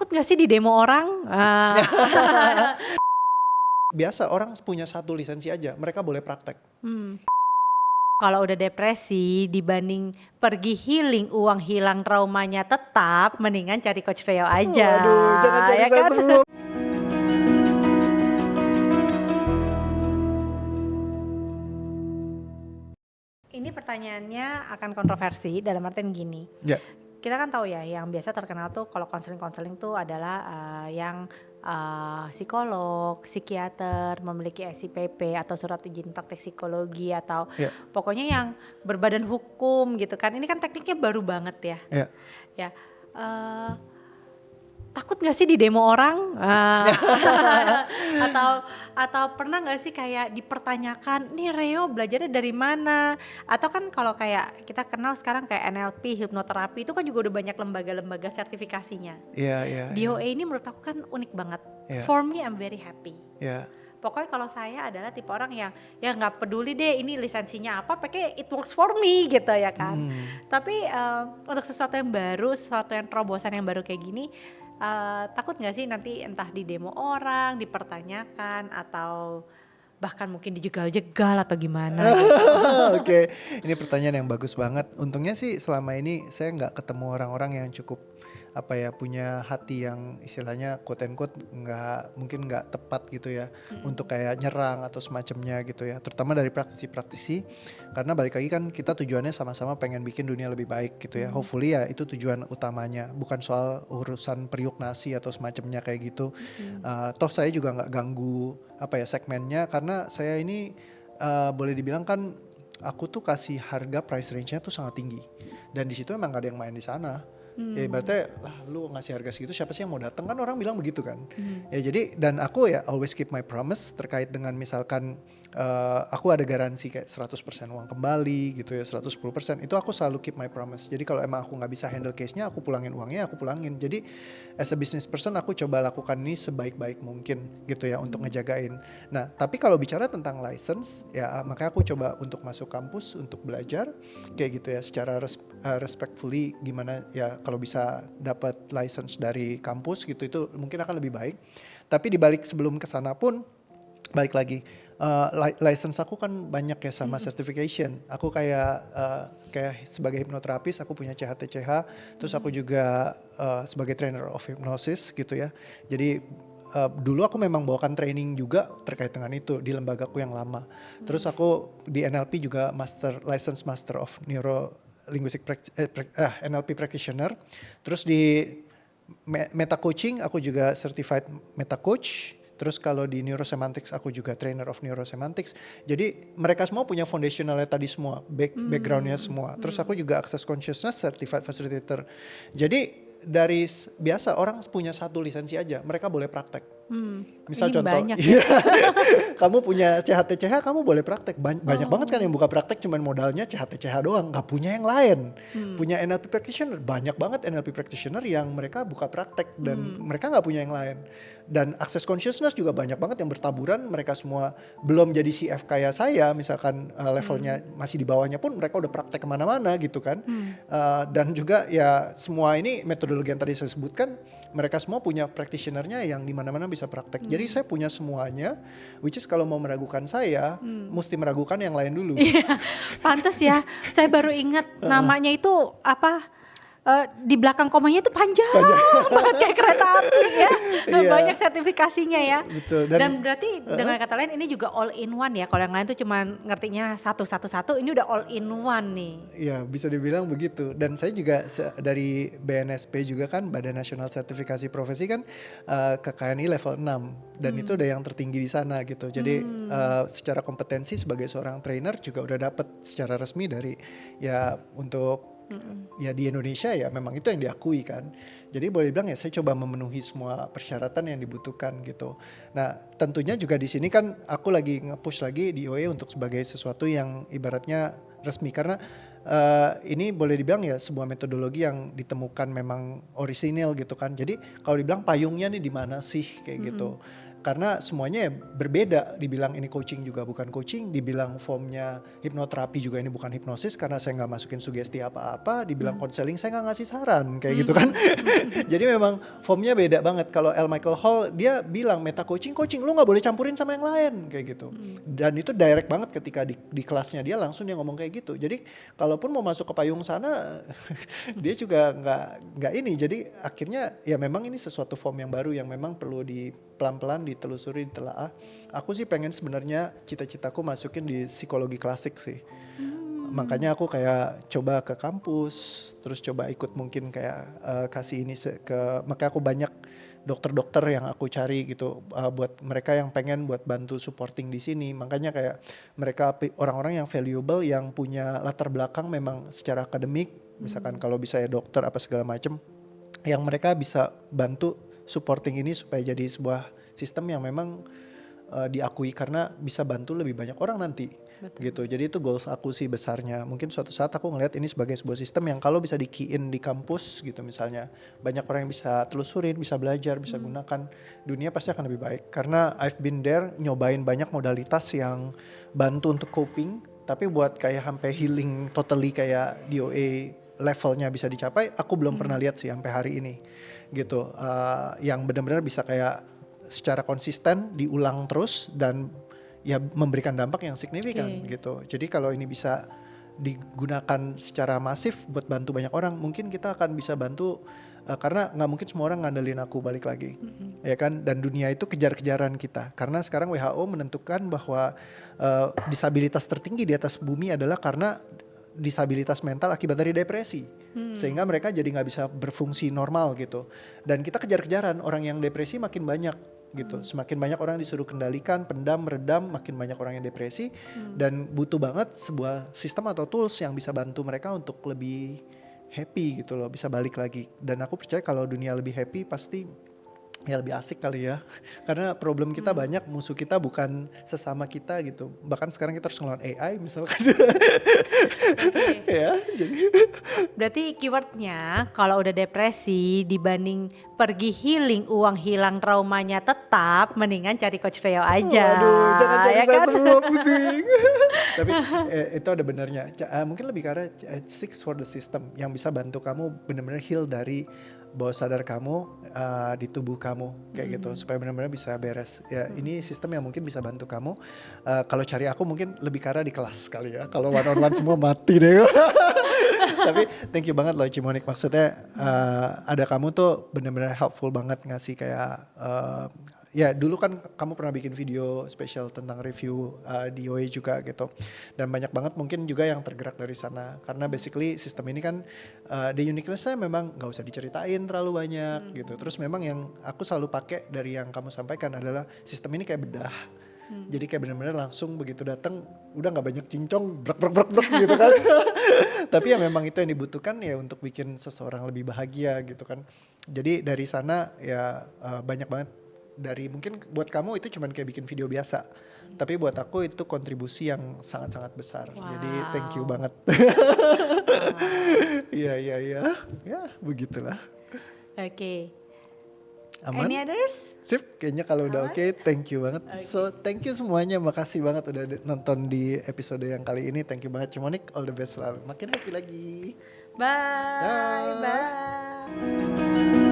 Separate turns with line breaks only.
Takut nggak sih di demo orang?
Biasa orang punya satu lisensi aja, mereka boleh praktek.
Kalau udah depresi dibanding pergi healing, uang hilang, traumanya tetap, mendingan cari Coach Rio aja.
Waduh, jangan cari
ya
saya
kan?
semua.
Ini pertanyaannya akan kontroversi dalam artian gini.
Ya,
Kita kan tahu ya, yang biasa terkenal tuh kalau konseling tuh adalah yang psikolog, psikiater, memiliki SIPP atau surat izin praktek psikologi atau
ya,
pokoknya yang berbadan hukum gitu kan. Ini kan tekniknya baru banget ya.
ya.
Ya, eh, takut nggak sih di demo orang? Atau pernah nggak sih kayak dipertanyakan, nih Reo belajarnya dari mana? Atau kan kalau kayak kita kenal sekarang kayak NLP, hipnoterapi itu kan juga udah banyak lembaga-lembaga sertifikasinya.
Iya, iya,
DOA ini menurut aku kan unik banget.
Iya.
For me I'm very happy.
iya.
Pokoknya kalau saya adalah tipe orang yang ya nggak peduli deh ini lisensinya apa, pakai it works for me gitu ya kan. Tapi untuk sesuatu yang baru, sesuatu yang terobosan yang baru kayak gini, takut nggak sih nanti entah di demo orang, dipertanyakan atau bahkan mungkin dijegal-jegal atau gimana gitu.
Oke, ini pertanyaan yang bagus banget. Untungnya sih selama ini saya nggak ketemu orang-orang yang cukup punya hati yang istilahnya quote and quote mungkin nggak tepat gitu ya untuk kayak nyerang atau semacamnya gitu ya, terutama dari praktisi-praktisi, karena balik lagi kan kita tujuannya sama-sama pengen bikin dunia lebih baik gitu ya. Hopefully ya itu tujuan utamanya, bukan soal urusan periuk nasi atau semacamnya kayak gitu. Toh saya juga nggak ganggu segmennya, karena saya ini boleh dibilang kan aku tuh kasih harga price range-nya tuh sangat tinggi, dan di situ emang gak ada yang main di sana. Ya berarti lah lu ngasih harga segitu siapa sih yang mau datang, kan orang bilang begitu kan. Ya jadi, dan aku ya always keep my promise terkait dengan misalkan aku ada garansi kayak 100% uang kembali gitu ya, 110%, itu aku selalu keep my promise. Jadi kalau emang aku gak bisa handle case-nya, aku pulangin uangnya, aku pulangin. Jadi as a business person aku coba lakukan ini sebaik-baik mungkin gitu ya untuk ngejagain. Nah tapi kalau bicara tentang license ya, makanya aku coba untuk masuk kampus untuk belajar kayak gitu ya, secara respectfully gimana ya, kalau bisa dapat license dari kampus gitu itu mungkin akan lebih baik. Tapi dibalik sebelum kesana pun balik lagi, license aku kan banyak ya sama certification. Aku kayak sebagai hipnoterapis aku punya CHTCH, terus aku juga sebagai trainer of hypnosis gitu ya. Jadi dulu aku memang bawakan training juga terkait dengan itu di lembagaku yang lama. Terus aku di NLP juga license master of NLP practitioner. Terus di meta coaching aku juga certified meta coach. Terus kalau di neurosemantics aku juga trainer of neurosemantics. Jadi mereka semua punya foundationalnya tadi semua, backgroundnya semua. Terus aku juga access consciousness certified facilitator. Jadi dari biasa orang punya satu lisensi aja, mereka boleh praktek. Misal
Ini
contoh,
banyak ya.
kamu punya CHTCH, kamu boleh praktek. Banyak banget kan yang buka praktek cuman modalnya CHTCH doang, nggak punya yang lain. Punya NLP practitioner, banyak banget NLP practitioner yang mereka buka praktek dan mereka nggak punya yang lain. Dan access consciousness juga banyak banget yang bertaburan, mereka semua belum jadi CF kayak saya, misalkan levelnya masih di bawahnya pun mereka udah praktek kemana-mana gitu kan. Dan juga ya semua ini metodologi yang tadi saya sebutkan, mereka semua punya practitionernya yang di mana-mana bisa praktek. Jadi saya punya semuanya, which is kalau mau meragukan saya, mesti meragukan yang lain dulu.
Pantes ya, saya baru ingat namanya itu apa? Di belakang komanya itu panjang banget kayak kereta api ya.
Iya.
Banyak sertifikasinya ya.
Betul.
Dan berarti dengan kata lain ini juga all in one ya. Kalau yang lain tuh cuma ngertinya satu, ini udah all in one nih.
Iya, bisa dibilang begitu. Dan saya juga dari BNSP juga kan, Badan Nasional Sertifikasi Profesi kan, KKNI level 6 dan itu udah yang tertinggi di sana gitu. Jadi secara kompetensi sebagai seorang trainer juga udah dapet secara resmi dari ya untuk ya di Indonesia ya memang itu yang diakui kan. Jadi boleh bilang ya saya coba memenuhi semua persyaratan yang dibutuhkan gitu. Nah tentunya juga di sini kan aku lagi nge-push lagi di OE untuk sebagai sesuatu yang ibaratnya resmi, karena ini boleh dibilang ya sebuah metodologi yang ditemukan memang orisinil gitu kan. Jadi kalau dibilang payungnya nih di mana sih kayak gitu. karena semuanya ya berbeda. Dibilang ini coaching juga bukan coaching, dibilang formnya hipnoterapi juga ini bukan hipnosis karena saya nggak masukin sugesti apa-apa, dibilang konseling saya nggak ngasih saran kayak gitu kan. Jadi memang formnya beda banget. Kalau L. Michael Hall dia bilang meta coaching lu nggak boleh campurin sama yang lain kayak gitu. Dan itu direct banget ketika di kelasnya dia langsung dia ngomong kayak gitu. Jadi kalaupun mau masuk ke payung sana dia juga nggak ini. Jadi akhirnya ya memang ini sesuatu form yang baru yang memang perlu pelan-pelan ditelusuri, ditelaah. Aku sih pengen sebenarnya cita-citaku masukin di psikologi klasik sih. Makanya aku kayak coba ke kampus, terus coba ikut mungkin kayak kasih ini makanya aku banyak dokter-dokter yang aku cari gitu buat mereka yang pengen buat bantu supporting di sini. Makanya kayak mereka orang-orang yang valuable yang punya latar belakang memang secara akademik, misalkan kalau bisa ya dokter apa segala macem, yang mereka bisa bantu supporting ini supaya jadi sebuah sistem yang memang diakui karena bisa bantu lebih banyak orang nanti. Betul. Gitu. Jadi itu goals aku sih besarnya. Mungkin suatu saat aku ngelihat ini sebagai sebuah sistem yang kalau bisa di-key-in di kampus gitu misalnya, banyak orang yang bisa telusurin, bisa belajar, bisa gunakan, dunia pasti akan lebih baik. Karena I've been there, nyobain banyak modalitas yang bantu untuk coping, tapi buat kayak sampai healing totally kayak DOA levelnya bisa dicapai, aku belum pernah lihat sih sampai hari ini gitu. Yang benar-benar bisa kayak secara konsisten diulang terus dan ya memberikan dampak yang signifikan gitu. Jadi kalau ini bisa digunakan secara masif buat bantu banyak orang, mungkin kita akan bisa bantu karena nggak mungkin semua orang ngandelin aku balik lagi, ya kan? Dan dunia itu kejar-kejaran kita. Karena sekarang WHO menentukan bahwa disabilitas tertinggi di atas bumi adalah karena disabilitas mental akibat dari depresi, sehingga mereka jadi nggak bisa berfungsi normal gitu. Dan kita kejar-kejaran, orang yang depresi makin banyak gitu. Semakin banyak orang disuruh kendalikan, pendam, meredam, makin banyak orang yang depresi, dan butuh banget sebuah sistem atau tools yang bisa bantu mereka untuk lebih happy gitu loh, bisa balik lagi. Dan aku percaya kalau dunia lebih happy pasti ya lebih asik kali ya. Karena problem kita banyak, musuh kita bukan sesama kita gitu. Bahkan sekarang kita harus ngelawan AI misalkan. Ya, jadi
Berarti keywordnya kalau udah depresi dibanding pergi healing, uang hilang, traumanya tetap, mendingan cari Coach Rio aja.
waduh, jangan cari
ya
saya
kan?
semua pusing. Tapi itu ada benarnya. Mungkin lebih ke arah six for the system yang bisa bantu kamu benar-benar heal dari bawah sadar kamu di tubuh kamu kayak gitu supaya benar-benar bisa beres. Ya ini sistem yang mungkin bisa bantu kamu. Kalau cari aku mungkin lebih ke arah di kelas kali ya. Kalau one on one semua mati deh. Tapi thank you banget loh Cimonik, maksudnya ada kamu tuh benar-benar helpful banget ngasih kayak ya dulu kan kamu pernah bikin video spesial tentang review di OE juga gitu, dan banyak banget mungkin juga yang tergerak dari sana karena basically sistem ini kan the uniqueness-nya memang nggak usah diceritain terlalu banyak gitu. Terus memang yang aku selalu pakai dari yang kamu sampaikan adalah sistem ini kayak bedah. Jadi kayak benar-benar langsung begitu datang udah nggak banyak cincong brek gitu kan. Tapi ya memang itu yang dibutuhkan ya untuk bikin seseorang lebih bahagia gitu kan. Jadi dari sana ya banyak banget, dari mungkin buat kamu itu cuman kayak bikin video biasa. Tapi buat aku itu kontribusi yang sangat-sangat besar.
Wow.
Jadi thank you banget. Iya. Ya begitulah.
Oke.
Aman?
Any others?
Sip, kayaknya kalau udah oke, thank you banget. So thank you semuanya, makasih banget udah nonton di episode yang kali ini. Thank you banget Cimonik, all the best selalu. Makin happy lagi.
Bye.
Dah.
Bye.